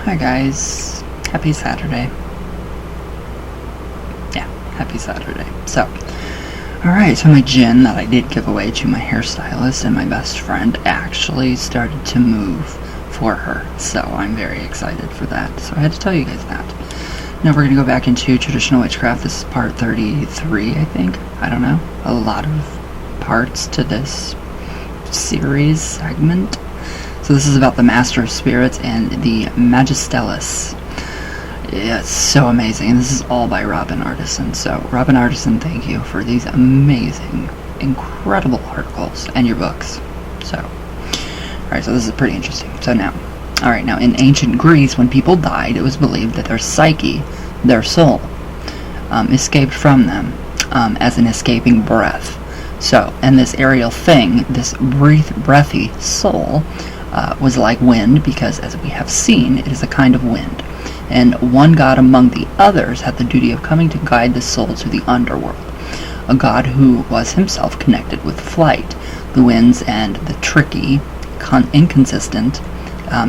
Hi guys, happy Saturday. Yeah, happy Saturday. So, alright, so my gin that I did give away to my hairstylist and my best friend actually started to move for her. So I'm very excited for that. So I had to tell you guys that. Now we're going to go back into Traditional Witchcraft. This is part 33, I think. I don't know. A lot of parts to this series segment. So this is about the Master of Spirits and the Magistellus. Yeah, it's so amazing. And this is all by Artisson. So, Artisson, thank you for these amazing, incredible articles and your books. So, alright, so this is pretty interesting. So now, alright, now in ancient Greece, when people died, it was believed that their psyche, their soul, escaped from them as an escaping breath. So, and this aerial thing, this breathy soul, was like wind, because as we have seen, it is a kind of wind. And one god among the others had the duty of coming to guide the soul to the underworld, a god who was himself connected with flight, the winds, and the tricky, inconsistent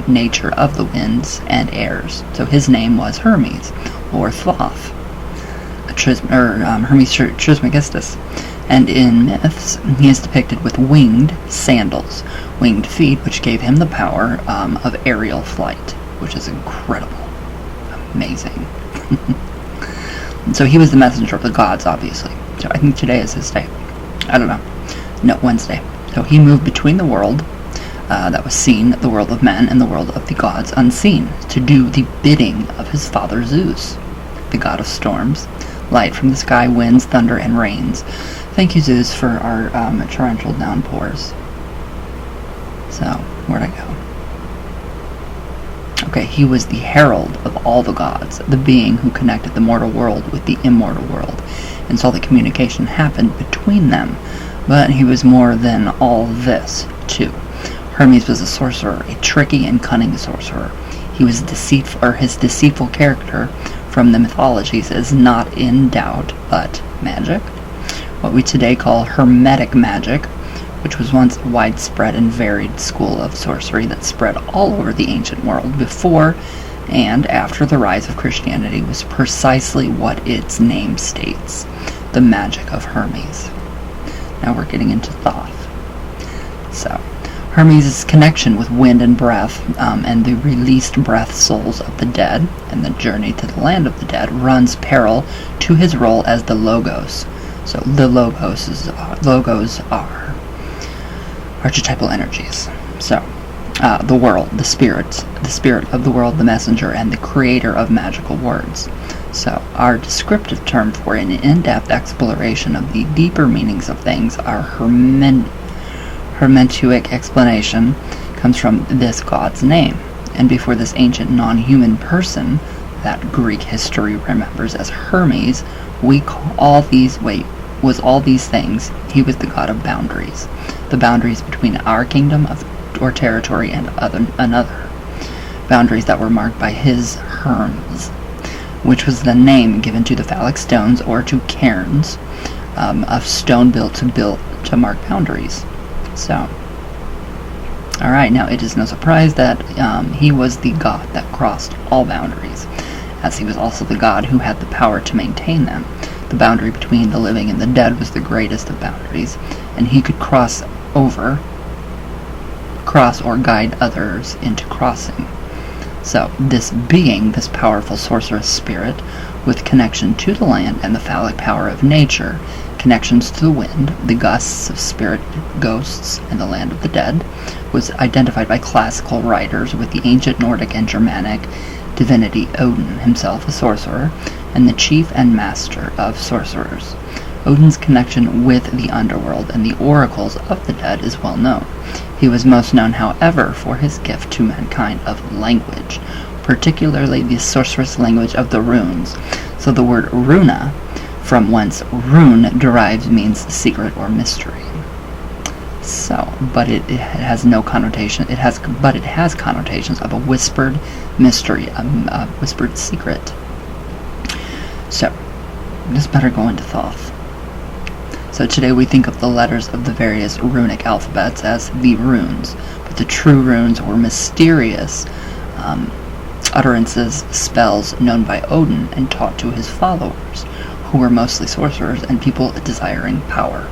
nature of the winds and airs. So his name was Hermes, or Thoth, Hermes Trismegistus. And in myths, he is depicted with winged sandals, winged feet, which gave him the power of aerial flight, which is incredible. Amazing. So he was the messenger of the gods, obviously. So I think today is his day. I don't know. No, Wednesday. So he moved between the world that was seen, the world of men, and the world of the gods unseen, to do the bidding of his father Zeus, the god of storms, light from the sky, winds, thunder, and rains. Thank you, Zeus, for our torrential downpours. So, where'd I go? Okay, he was the herald of all the gods, the being who connected the mortal world with the immortal world, and saw the communication happen between them. But he was more than all this, too. Hermes was a sorcerer, a tricky and cunning sorcerer. He was deceitful, or his deceitful character from the mythologies is not in doubt, but magic. What we today call Hermetic magic, which was once a widespread and varied school of sorcery that spread all over the ancient world before and after the rise of Christianity, was precisely what its name states, the magic of Hermes. Now we're getting into Thoth. So, Hermes' connection with wind and breath, and the released breath souls of the dead, and the journey to the land of the dead, runs parallel to his role as the Logos. So the logos are archetypal energies. So the world, the spirit of the world, the messenger, and the creator of magical words. So our descriptive term for an in-depth exploration of the deeper meanings of things, our hermeneutic explanation, comes from this god's name. And before this ancient non-human person that Greek history remembers as Hermes, we call all these things. He was the god of boundaries, the boundaries between our kingdom or territory and another, boundaries that were marked by his Hermes, which was the name given to the phallic stones or to cairns of stone built to mark boundaries. So, all right, now it is no surprise that he was the god that crossed all boundaries, as he was also the god who had the power to maintain them. The boundary between the living and the dead was the greatest of boundaries, and he could cross or guide others into crossing. So, this being, this powerful sorceress spirit, with connection to the land and the phallic power of nature, connections to the wind, the gusts of spirit ghosts, and the land of the dead, was identified by classical writers with the ancient Nordic and Germanic divinity Odin, himself a sorcerer, and the chief and master of sorcerers. Odin's connection with the underworld and the oracles of the dead is well known. He was most known, however, for his gift to mankind of language, particularly the sorcerous language of the runes. So the word runa, from whence rune derives, means secret or mystery. So, but it has no connotation. It has connotations of a whispered mystery, a whispered secret. So, this better go into Thoth. So today we think of the letters of the various runic alphabets as the runes, but the true runes were mysterious utterances, spells known by Odin and taught to his followers, who were mostly sorcerers and people desiring power.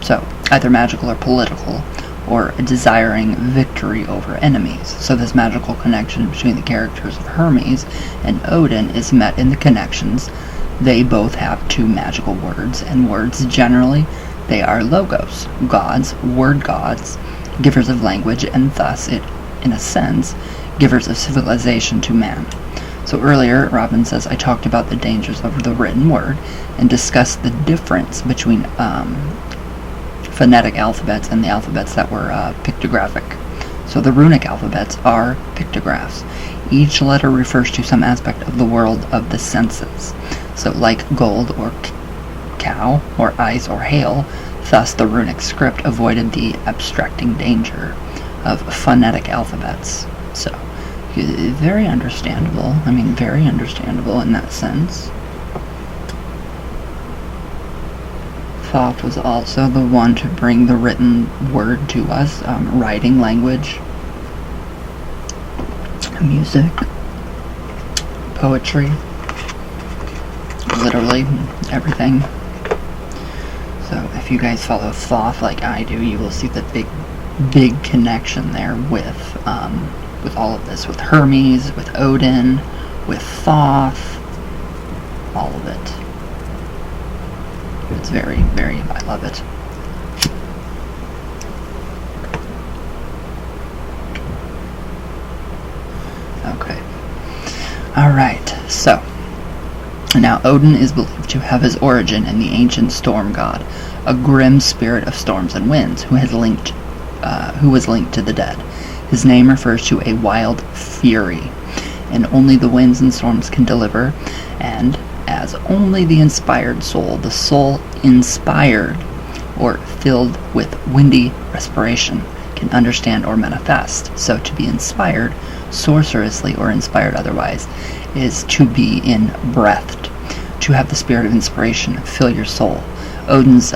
So, either magical or political, or desiring victory over enemies. So this magical connection between the characters of Hermes and Odin is met in the connections. They both have two magical words, and words generally, they are logos, gods, word gods, givers of language, and thus, in a sense, givers of civilization to man. So earlier, Robin says, I talked about the dangers of the written word and discussed the difference between phonetic alphabets and the alphabets that were pictographic. So the runic alphabets are pictographs. Each letter refers to some aspect of the world of the senses. So like gold or cow, or ice or hail, thus the runic script avoided the abstracting danger of phonetic alphabets. So, very understandable. I mean, very understandable in that sense. Thoth was also the one to bring the written word to us, writing language, music, poetry, literally everything. So if you guys follow Thoth like I do, you will see the big connection there with all of this, with Hermes, with Odin, with Thoth, all of it. It's very, very, I love it. Okay. Alright, so now Odin is believed to have his origin in the ancient storm god, a grim spirit of storms and winds who was linked to the dead. His name refers to a wild fury, and only the winds and storms can deliver, and as only the inspired soul, the soul inspired or filled with windy respiration, can understand or manifest. So to be inspired, sorcerously or inspired otherwise, is to be in-breathed, to have the spirit of inspiration fill your soul. Odin's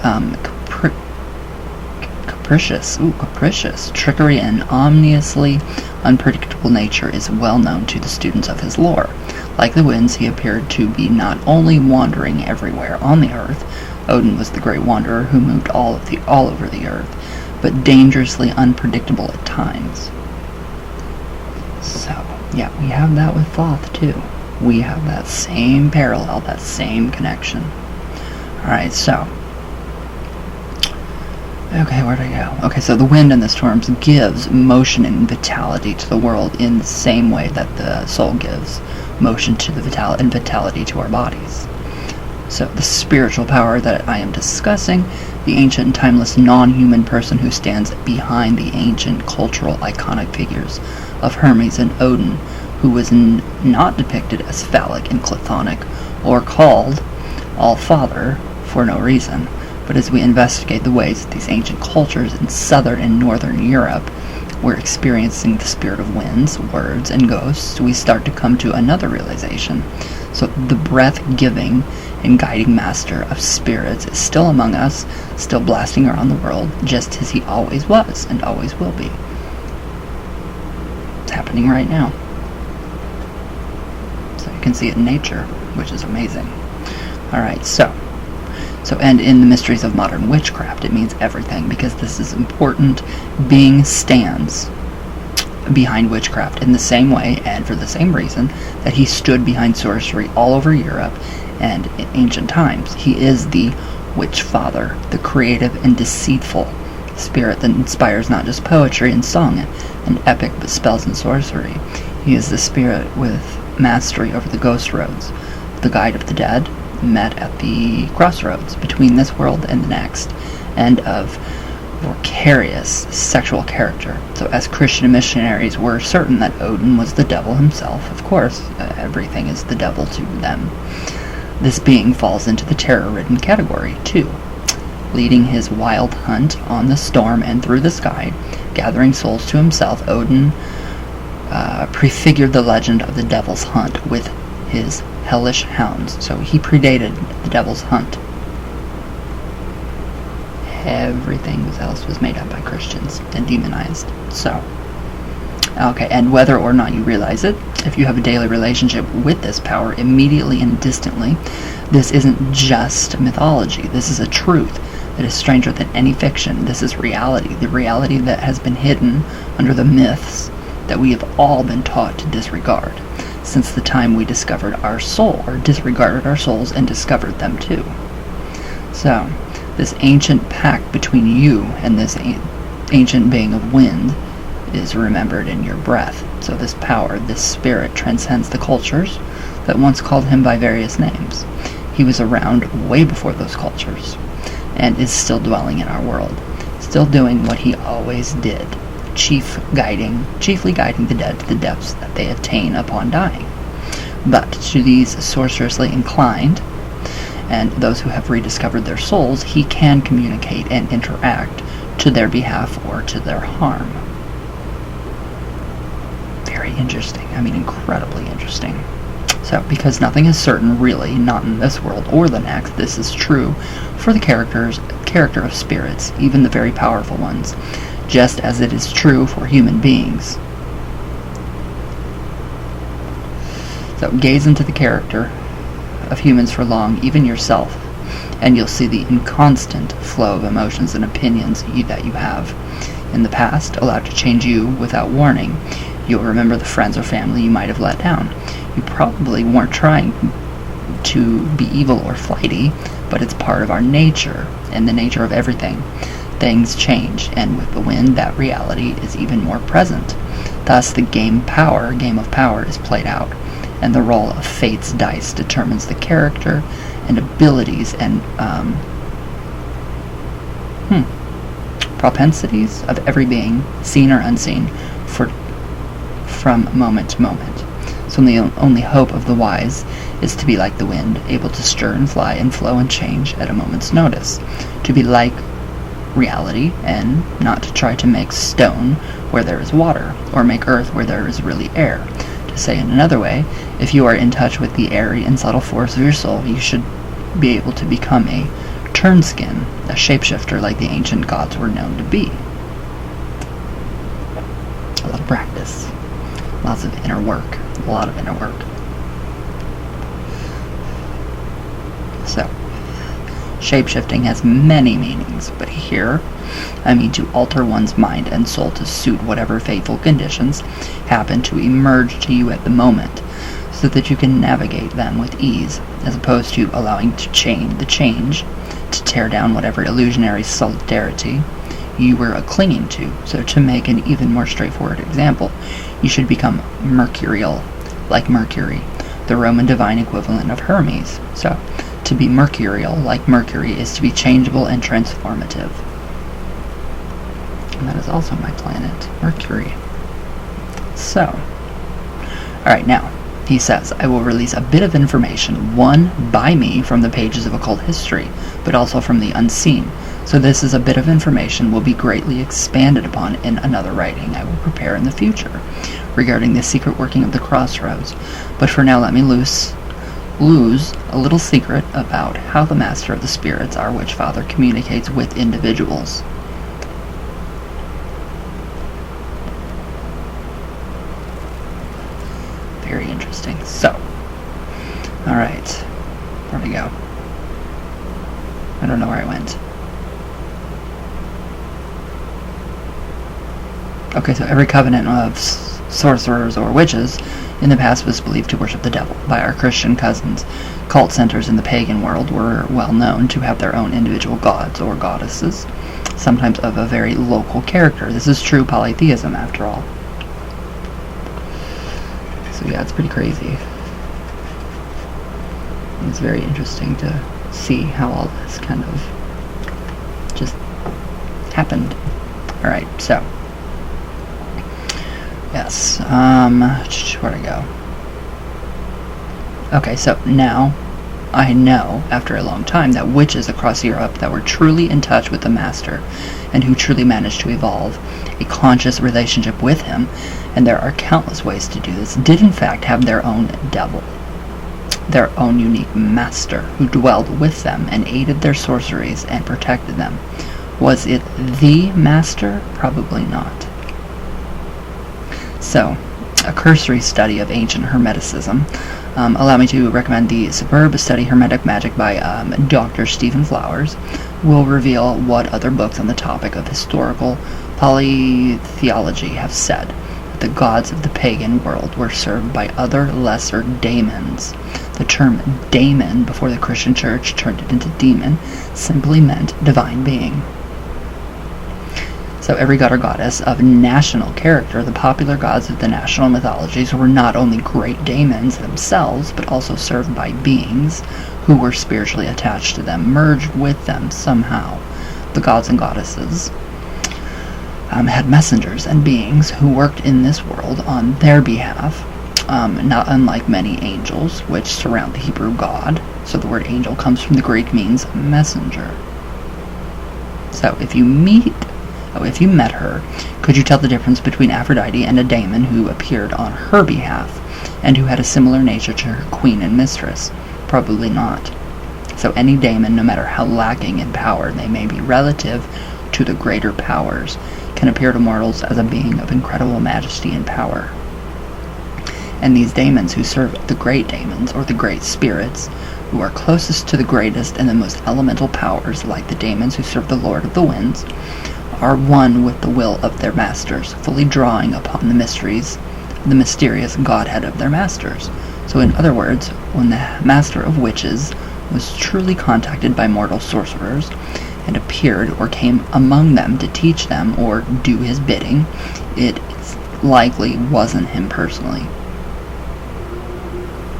capricious trickery and ominously unpredictable nature is well known to the students of his lore. Like the winds, he appeared to be not only wandering everywhere on the earth, Odin was the great wanderer who moved all over the earth, but dangerously unpredictable at times. So, yeah, we have that with Thoth too. We have that same parallel, that same connection. Alright, so okay, where'd I go? Okay, so the wind and the storms gives motion and vitality to the world in the same way that the soul gives motion to the vitality to our bodies. So the spiritual power that I am discussing, the ancient and timeless non-human person who stands behind the ancient cultural iconic figures of Hermes and Odin, who was not depicted as phallic and chthonic or called All-Father for no reason. But as we investigate the ways that these ancient cultures in southern and northern Europe were experiencing the spirit of winds, words, and ghosts, we start to come to another realization. So the breath-giving and guiding master of spirits is still among us, still blasting around the world, just as he always was and always will be. It's happening right now. So you can see it in nature, which is amazing. Alright, so and in the mysteries of modern witchcraft, it means everything, because this is important. Being stands behind witchcraft in the same way and for the same reason that he stood behind sorcery all over Europe and in ancient times. He is the Witchfather, the creative and deceitful spirit that inspires not just poetry and song and epic, but spells and sorcery. He is the spirit with mastery over the ghost roads, the guide of the dead, met at the crossroads between this world and the next, and of vicarious sexual character. So as Christian missionaries were certain that Odin was the devil himself, of course, everything is the devil to them. This being falls into the terror-ridden category, too, leading his wild hunt on the storm and through the sky, gathering souls to himself. Odin prefigured the legend of the devil's hunt with his hellish hounds. So he predated the devil's hunt. Everything else was made up by Christians and demonized. So Okay, and whether or not you realize it, if you have a daily relationship with this power immediately and distantly, this isn't just mythology. This is a truth that is stranger than any fiction. This is reality, the reality that has been hidden under the myths that we have all been taught to disregard since the time we discovered our soul, or disregarded our souls and discovered them too. So, this ancient pact between you and this ancient being of wind is remembered in your breath. So this power, this spirit, transcends the cultures that once called him by various names. He was around way before those cultures, and is still dwelling in our world, still doing what he always did, chiefly guiding the dead to the depths that they attain upon dying. But to these sorcerously inclined, and those who have rediscovered their souls, he can communicate and interact to their behalf or to their harm. Very interesting. I mean, incredibly interesting. So, because nothing is certain, really, not in this world or the next, this is true for the character of spirits, even the very powerful ones, just as it is true for human beings. So, gaze into the character of humans for long, even yourself, and you'll see the inconstant flow of emotions and opinions that you have in the past, allowed to change you without warning. You'll remember the friends or family you might have let down. You probably weren't trying to be evil or flighty, but it's part of our nature, and the nature of everything. Things change, and with the wind, that reality is even more present. Thus, the game of power is played out, and the roll of fate's dice determines the character and abilities and propensities of every being, seen or unseen, from moment to moment. So the only hope of the wise is to be like the wind, able to stir and fly and flow and change at a moment's notice, to be like reality and not to try to make stone where there is water, or make earth where there is really air. To say in another way, if you are in touch with the airy and subtle force of your soul, you should be able to become a turnskin, a shapeshifter like the ancient gods were known to be. A lot of practice. Lots of inner work. A lot of inner work. So, shapeshifting has many meanings, but here I mean to alter one's mind and soul to suit whatever fateful conditions happen to emerge to you at the moment, so that you can navigate them with ease, as opposed to allowing the change to tear down whatever illusionary solidarity you were clinging to. So to make an even more straightforward example, you should become mercurial, like Mercury, the Roman divine equivalent of Hermes. So, to be mercurial, like Mercury, is to be changeable and transformative. And that is also my planet, Mercury. So, alright, now, he says, I will release a bit of information, one by me from the pages of occult history, but also from the unseen. So this is a bit of information will be greatly expanded upon in another writing I will prepare in the future regarding the secret working of the crossroads. But for now, let me lose a little secret about how the Master of the Spirits, our Witchfather, communicates with individuals. Very interesting. So, alright. Where'd we go? I don't know where I went. Okay, so every covenant of sorcerers or witches in the past was believed to worship the devil by our Christian cousins. Cult centers in the pagan world were well known to have their own individual gods or goddesses, sometimes of a very local character. This is true polytheism, after all. So yeah, it's pretty crazy. It's very interesting to see how all this kind of just happened. Alright, so yes, where'd I go? Okay, so now I know, after a long time, that witches across Europe that were truly in touch with the Master, and who truly managed to evolve a conscious relationship with him, and there are countless ways to do this, did in fact have their own devil, their own unique Master, who dwelled with them and aided their sorceries and protected them. Was it the Master? Probably not. So, a cursory study of ancient Hermeticism. Allow me to recommend the superb study Hermetic Magic by Dr. Stephen Flowers. Will reveal what other books on the topic of historical polytheology have said that the gods of the pagan world were served by other lesser daemons. The term daemon before the Christian Church turned it into demon simply meant divine being. So every god or goddess of national character, the popular gods of the national mythologies were not only great daemons themselves, but also served by beings who were spiritually attached to them, merged with them somehow. The gods and goddesses had messengers and beings who worked in this world on their behalf, not unlike many angels, which surround the Hebrew god. So the word angel comes from the Greek, means messenger. So if you met her, could you tell the difference between Aphrodite and a daemon who appeared on her behalf, and who had a similar nature to her queen and mistress? Probably not. So any daemon, no matter how lacking in power they may be relative to the greater powers, can appear to mortals as a being of incredible majesty and power. And these daemons who serve the great daemons, or the great spirits, who are closest to the greatest and the most elemental powers, like the daemons who serve the Lord of the Winds, are one with the will of their masters, fully drawing upon the mysterious godhead of their masters. So in other words, when the master of witches was truly contacted by mortal sorcerers, and appeared or came among them to teach them or do his bidding, it likely wasn't him personally,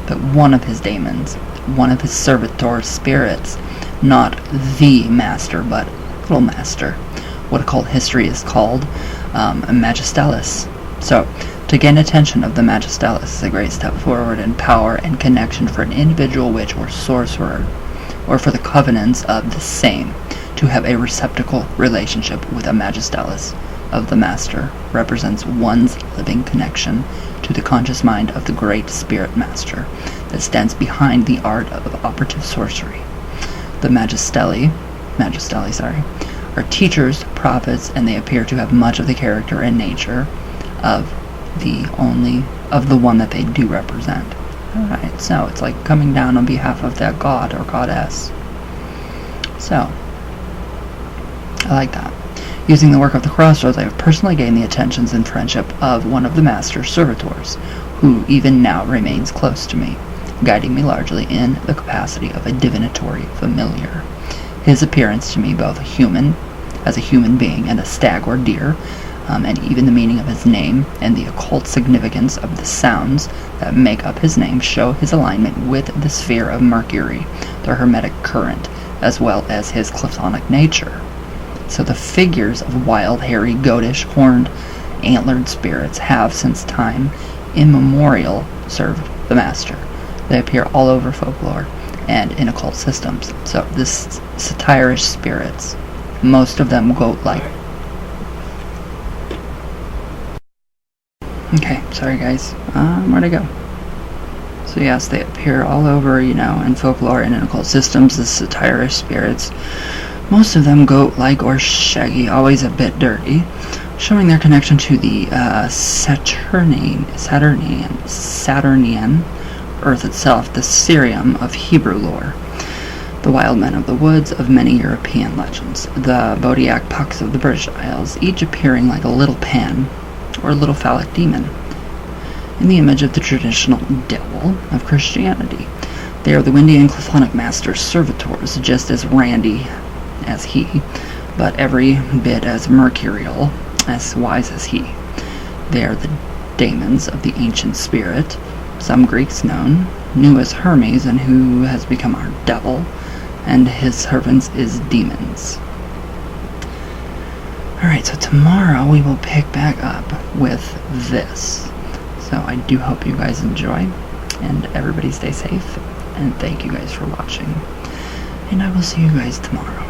but one of his daemons, one of his servitor spirits, not the master, but little master. What occult history is called a Magistellus. So, to gain attention of the Magistellus is a great step forward in power and connection for an individual witch or sorcerer, or for the covenants of the same, to have a receptacle relationship with a Magistellus of the Master represents one's living connection to the conscious mind of the great Spirit Master that stands behind the art of operative sorcery. The Magistelli are teachers, prophets, and they appear to have much of the character and nature of the one that they do represent. Alright, so it's like coming down on behalf of that god or goddess. So, I like that. Using the work of the Crossroads, I have personally gained the attentions and friendship of one of the Master's servitors, who even now remains close to me, guiding me largely in the capacity of a divinatory familiar. His appearance to me, both as a human being and a stag or deer, and even the meaning of his name and the occult significance of the sounds that make up his name show his alignment with the sphere of Mercury, the Hermetic current, as well as his chthonic nature. So the figures of wild, hairy, goatish, horned, antlered spirits have, since time immemorial, served the Master. They appear all over folklore and in occult systems. So this satyrish spirits, most of them goat-like. Okay, sorry guys. Where'd I go? So yes, they appear all over, in folklore and in occult systems, the satyrish spirits. Most of them goat-like or shaggy, always a bit dirty, showing their connection to the Saturnian earth itself, the Sirium of Hebrew lore, the wild men of the woods of many European legends, the Bodiac pucks of the British Isles, each appearing like a little Pan or a little phallic demon, in the image of the traditional devil of Christianity. They are the windy and chthonic master's servitors, just as randy as he, but every bit as mercurial, as wise as he. They are the daemons of the ancient spirit, some Greeks knew as Hermes, and who has become our devil, and his servants is demons. Alright, so tomorrow we will pick back up with this. So I do hope you guys enjoy, and everybody stay safe, and thank you guys for watching. And I will see you guys tomorrow.